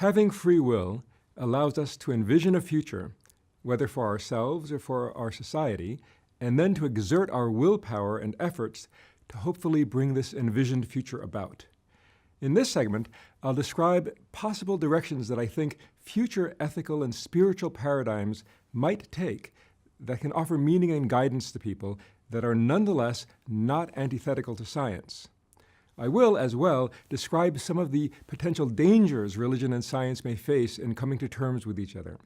Having free will allows us to envision a future, whether for ourselves or for our society, and then to exert our willpower and efforts to hopefully bring this envisioned future about. In this segment, I'll describe possible directions that I think future ethical and spiritual paradigms might take that can offer meaning and guidance to people that are nonetheless not antithetical to science. I will, as well, describe some of the potential dangers religion and science may face in coming to terms with each other.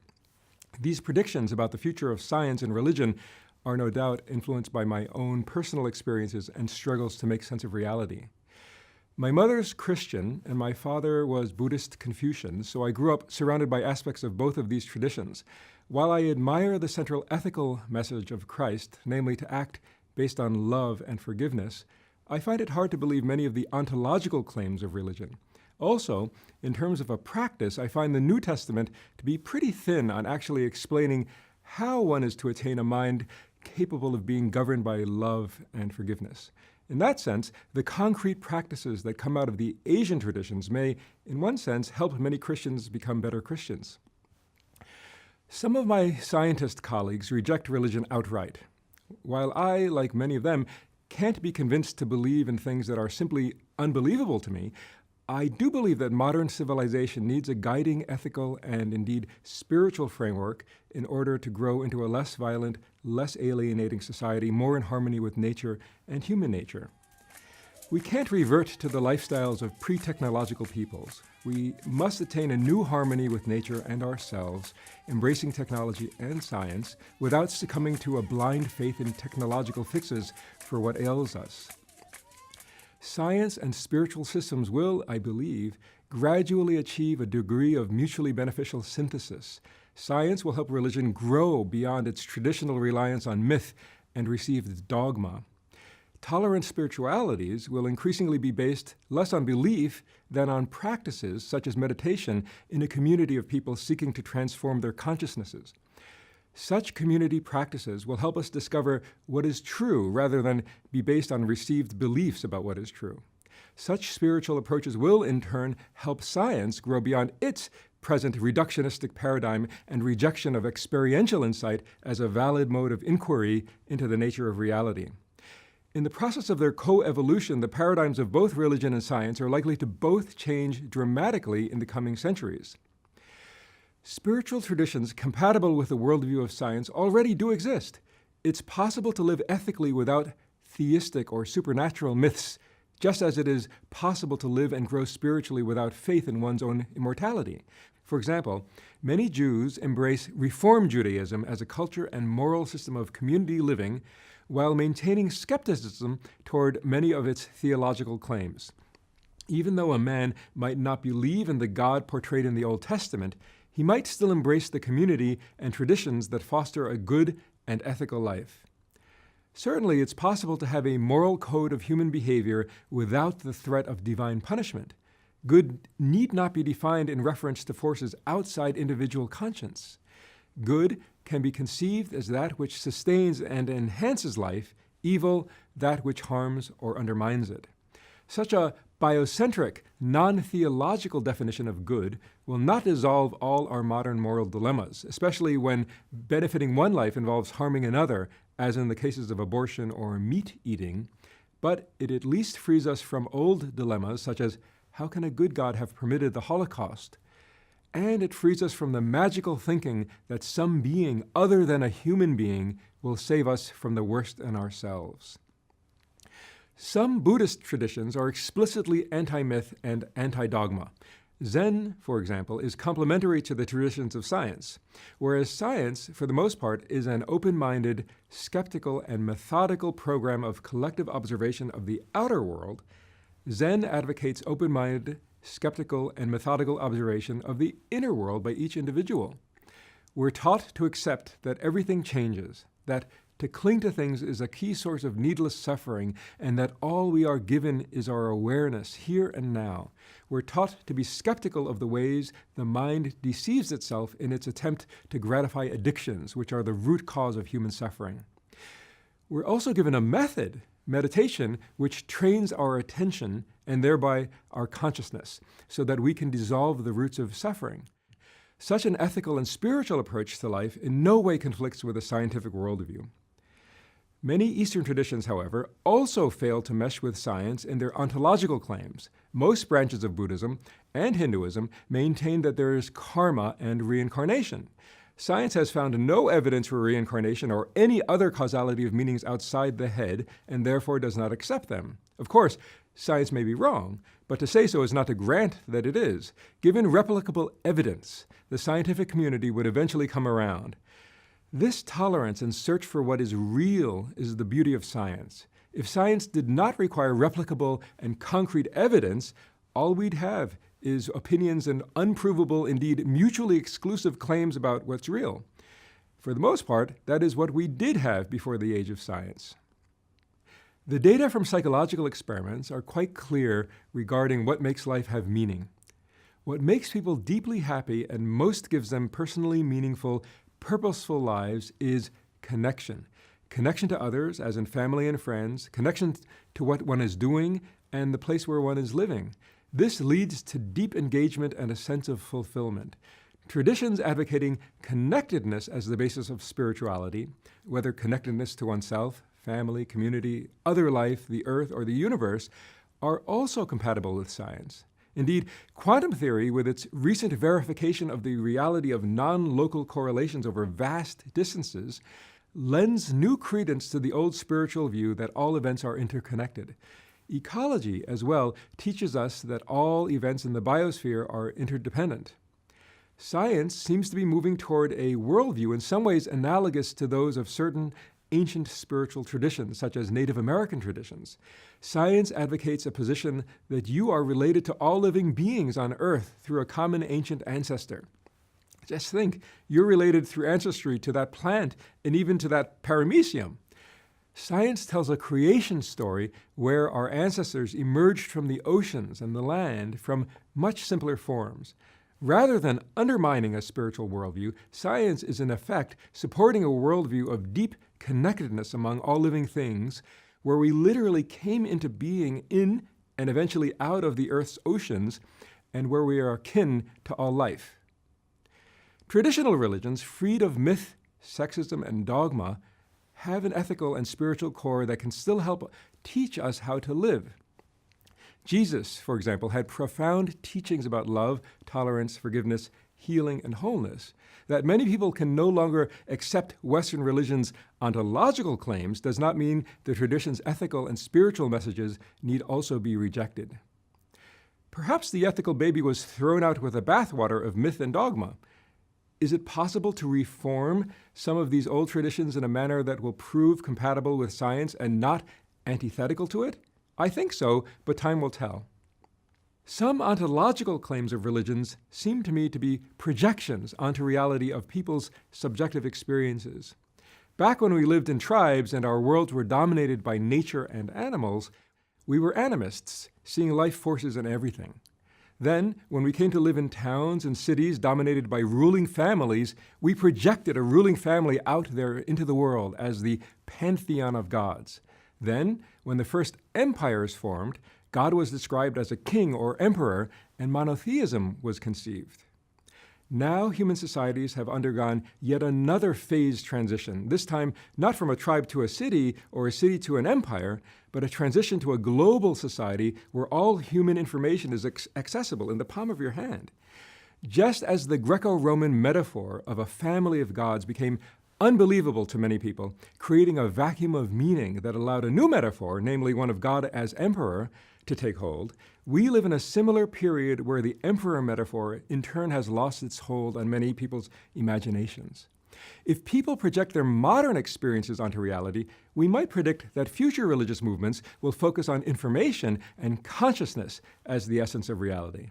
These predictions about the future of science and religion are no doubt influenced by my own personal experiences and struggles to make sense of reality. My mother's Christian and my father was Buddhist Confucian, so I grew up surrounded by aspects of both of these traditions. While I admire the central ethical message of Christ, namely to act based on love and forgiveness, I find it hard to believe many of the ontological claims of religion. Also, in terms of a practice, I find the New Testament to be pretty thin on actually explaining how one is to attain a mind capable of being governed by love and forgiveness. In that sense, the concrete practices that come out of the Asian traditions may, in one sense, help many Christians become better Christians. Some of my scientist colleagues reject religion outright. While I, like many of them, can't be convinced to believe in things that are simply unbelievable to me, I do believe that modern civilization needs a guiding ethical and indeed spiritual framework in order to grow into a less violent, less alienating society, more in harmony with nature and human nature. We can't revert to the lifestyles of pre-technological peoples. We must attain a new harmony with nature and ourselves, embracing technology and science without succumbing to a blind faith in technological fixes for what ails us. Science and spiritual systems will, I believe, gradually achieve a degree of mutually beneficial synthesis. Science will help religion grow beyond its traditional reliance on myth and receive its dogma. Tolerant spiritualities will increasingly be based less on belief than on practices such as meditation in a community of people seeking to transform their consciousnesses. Such community practices will help us discover what is true rather than be based on received beliefs about what is true. Such spiritual approaches will, in turn, help science grow beyond its present reductionistic paradigm and rejection of experiential insight as a valid mode of inquiry into the nature of reality. In the process of their co-evolution, the paradigms of both religion and science are likely to both change dramatically in the coming centuries. Spiritual traditions compatible with the worldview of science already do exist. It's possible to live ethically without theistic or supernatural myths, just as it is possible to live and grow spiritually without faith in one's own immortality. For example, many Jews embrace Reform Judaism as a culture and moral system of community living while maintaining skepticism toward many of its theological claims. Even though a man might not believe in the God portrayed in the Old Testament, he might still embrace the community and traditions that foster a good and ethical life. Certainly, it's possible to have a moral code of human behavior without the threat of divine punishment. Good need not be defined in reference to forces outside individual conscience. Good can be conceived as that which sustains and enhances life, evil that which harms or undermines it. Such a biocentric, non-theological definition of good will not dissolve all our modern moral dilemmas, especially when benefiting one life involves harming another, as in the cases of abortion or meat eating, but it at least frees us from old dilemmas such as, how can a good God have permitted the Holocaust? And it frees us from the magical thinking that some being other than a human being will save us from the worst in ourselves. Some Buddhist traditions are explicitly anti-myth and anti-dogma. Zen, for example, is complementary to the traditions of science, whereas science, for the most part, is an open-minded, skeptical, and methodical program of collective observation of the outer world. Zen advocates open-minded, skeptical, and methodical observation of the inner world by each individual. We're taught to accept that everything changes, that to cling to things is a key source of needless suffering, and that all we are given is our awareness here and now. We're taught to be skeptical of the ways the mind deceives itself in its attempt to gratify addictions, which are the root cause of human suffering. We're also given a method meditation, which trains our attention and thereby our consciousness, so that we can dissolve the roots of suffering. Such an ethical and spiritual approach to life in no way conflicts with a scientific worldview. Many Eastern traditions, however, also fail to mesh with science in their ontological claims. Most branches of Buddhism and Hinduism maintain that there is karma and reincarnation. Science has found no evidence for reincarnation or any other causality of meanings outside the head, and therefore does not accept them. Of course, science may be wrong, but to say so is not to grant that it is. Given replicable evidence, the scientific community would eventually come around. This tolerance and search for what is real is the beauty of science. If science did not require replicable and concrete evidence, all we'd have is opinions and unprovable, indeed mutually exclusive claims about what's real. For the most part, that is what we did have before the age of science. The data from psychological experiments are quite clear regarding what makes life have meaning. What makes people deeply happy and most gives them personally meaningful, purposeful lives is connection. Connection to others, as in family and friends, connection to what one is doing and the place where one is living. This leads to deep engagement and a sense of fulfillment. Traditions advocating connectedness as the basis of spirituality, whether connectedness to oneself, family, community, other life, the earth, or the universe, are also compatible with science. Indeed, quantum theory, with its recent verification of the reality of non-local correlations over vast distances, lends new credence to the old spiritual view that all events are interconnected. Ecology, as well, teaches us that all events in the biosphere are interdependent. Science seems to be moving toward a worldview in some ways analogous to those of certain ancient spiritual traditions, such as Native American traditions. Science advocates a position that you are related to all living beings on Earth through a common ancient ancestor. Just think, you're related through ancestry to that plant and even to that paramecium. Science tells a creation story where our ancestors emerged from the oceans and the land from much simpler forms. Rather than undermining a spiritual worldview, science is in effect supporting a worldview of deep connectedness among all living things, where we literally came into being in and eventually out of the Earth's oceans, and where we are akin to all life. Traditional religions, freed of myth, sexism, and dogma, have an ethical and spiritual core that can still help teach us how to live. Jesus, for example, had profound teachings about love, tolerance, forgiveness, healing, and wholeness. That many people can no longer accept Western religion's ontological claims does not mean the tradition's ethical and spiritual messages need also be rejected. Perhaps the ethical baby was thrown out with the bathwater of myth and dogma. Is it possible to reform some of these old traditions in a manner that will prove compatible with science and not antithetical to it? I think so, but time will tell. Some ontological claims of religions seem to me to be projections onto reality of people's subjective experiences. Back when we lived in tribes and our worlds were dominated by nature and animals, we were animists, seeing life forces in everything. Then, when we came to live in towns and cities dominated by ruling families, we projected a ruling family out there into the world as the pantheon of gods. Then, when the first empires formed, God was described as a king or emperor, and monotheism was conceived. Now human societies have undergone yet another phase transition, this time not from a tribe to a city or a city to an empire, but a transition to a global society where all human information is accessible in the palm of your hand. Just as the Greco-Roman metaphor of a family of gods became unbelievable to many people, creating a vacuum of meaning that allowed a new metaphor, namely one of God as emperor, to take hold, we live in a similar period where the emperor metaphor in turn has lost its hold on many people's imaginations. If people project their modern experiences onto reality, we might predict that future religious movements will focus on information and consciousness as the essence of reality.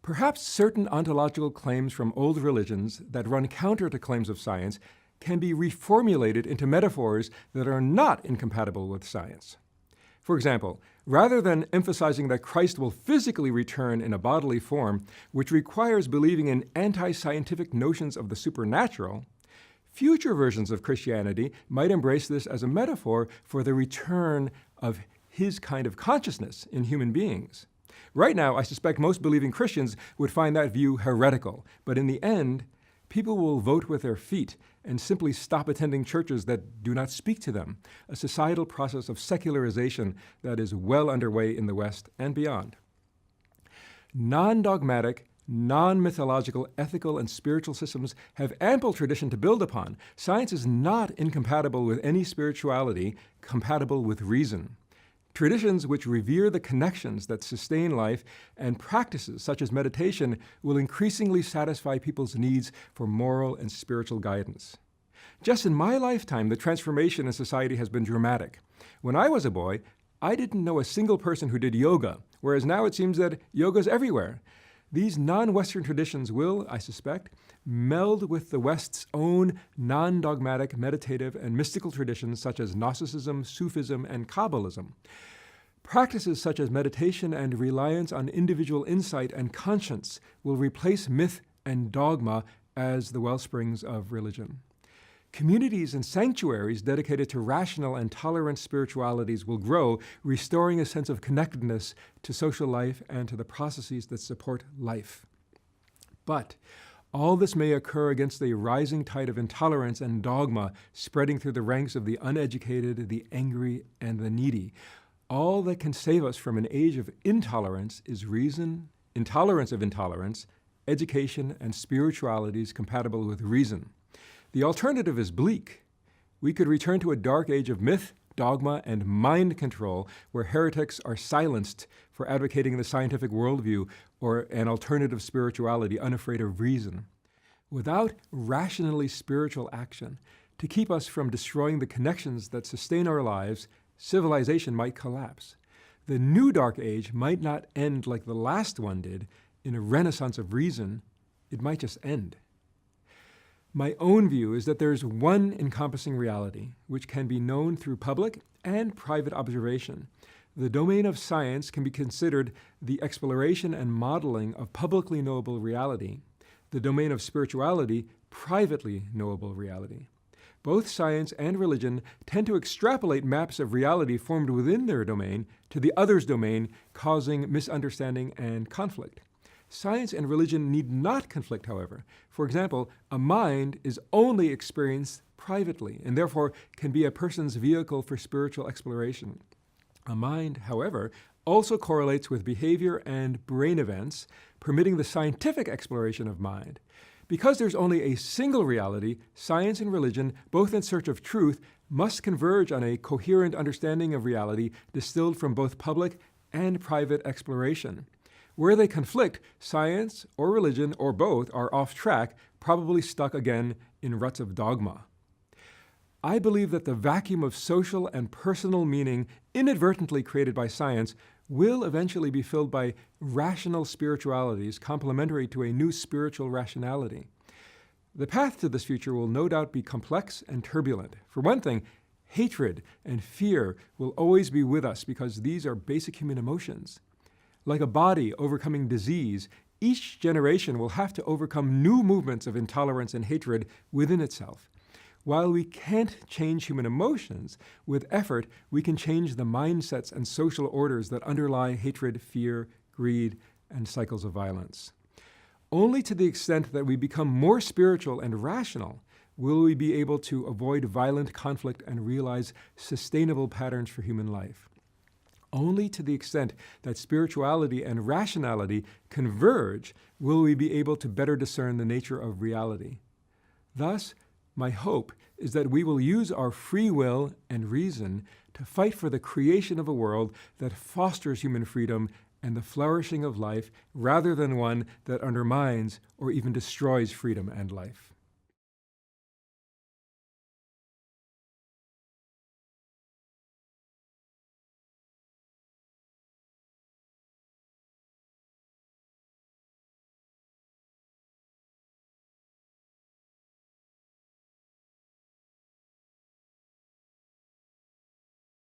Perhaps certain ontological claims from old religions that run counter to claims of science can be reformulated into metaphors that are not incompatible with science. For example, rather than emphasizing that Christ will physically return in a bodily form, which requires believing in anti-scientific notions of the supernatural, Future versions of Christianity might embrace this as a metaphor for the return of his kind of consciousness in human beings. Right now, I suspect most believing Christians would find that view heretical, but in the end, people will vote with their feet and simply stop attending churches that do not speak to them, a societal process of secularization that is well underway in the West and beyond. Non-dogmatic, non-mythological, ethical, and spiritual systems have ample tradition to build upon. Science is not incompatible with any spirituality, compatible with reason. Traditions which revere the connections that sustain life and practices such as meditation will increasingly satisfy people's needs for moral and spiritual guidance. Just in my lifetime, the transformation in society has been dramatic. When I was a boy, I didn't know a single person who did yoga, whereas now it seems that yoga is everywhere. These non-Western traditions will, I suspect, meld with the West's own non-dogmatic, meditative, and mystical traditions such as Gnosticism, Sufism, and Kabbalism. Practices such as meditation and reliance on individual insight and conscience will replace myth and dogma as the wellsprings of religion. Communities and sanctuaries dedicated to rational and tolerant spiritualities will grow, restoring a sense of connectedness to social life and to the processes that support life. But all this may occur against a rising tide of intolerance and dogma spreading through the ranks of the uneducated, the angry, and the needy. All that can save us from an age of intolerance is reason, intolerance of intolerance, education, and spiritualities compatible with reason. The alternative is bleak. We could return to a dark age of myth, dogma, and mind control where heretics are silenced for advocating the scientific worldview or an alternative spirituality unafraid of reason. Without rationally spiritual action to keep us from destroying the connections that sustain our lives, civilization might collapse. The new dark age might not end like the last one did in a renaissance of reason. It might just end. My own view is that there is one encompassing reality, which can be known through public and private observation. The domain of science can be considered the exploration and modeling of publicly knowable reality. The domain of spirituality, privately knowable reality. Both science and religion tend to extrapolate maps of reality formed within their domain to the other's domain, causing misunderstanding and conflict. Science and religion need not conflict, however. For example, a mind is only experienced privately and therefore can be a person's vehicle for spiritual exploration. A mind, however, also correlates with behavior and brain events, permitting the scientific exploration of mind. Because there's only a single reality, science and religion, both in search of truth, must converge on a coherent understanding of reality distilled from both public and private exploration. Where they conflict, science or religion or both are off track, probably stuck again in ruts of dogma. I believe that the vacuum of social and personal meaning inadvertently created by science will eventually be filled by rational spiritualities complementary to a new spiritual rationality. The path to this future will no doubt be complex and turbulent. For one thing, hatred and fear will always be with us because these are basic human emotions. Like a body overcoming disease, each generation will have to overcome new movements of intolerance and hatred within itself. While we can't change human emotions, with effort, we can change the mindsets and social orders that underlie hatred, fear, greed, and cycles of violence. Only to the extent that we become more spiritual and rational will we be able to avoid violent conflict and realize sustainable patterns for human life. Only to the extent that spirituality and rationality converge will we be able to better discern the nature of reality. Thus, my hope is that we will use our free will and reason to fight for the creation of a world that fosters human freedom and the flourishing of life rather than one that undermines or even destroys freedom and life.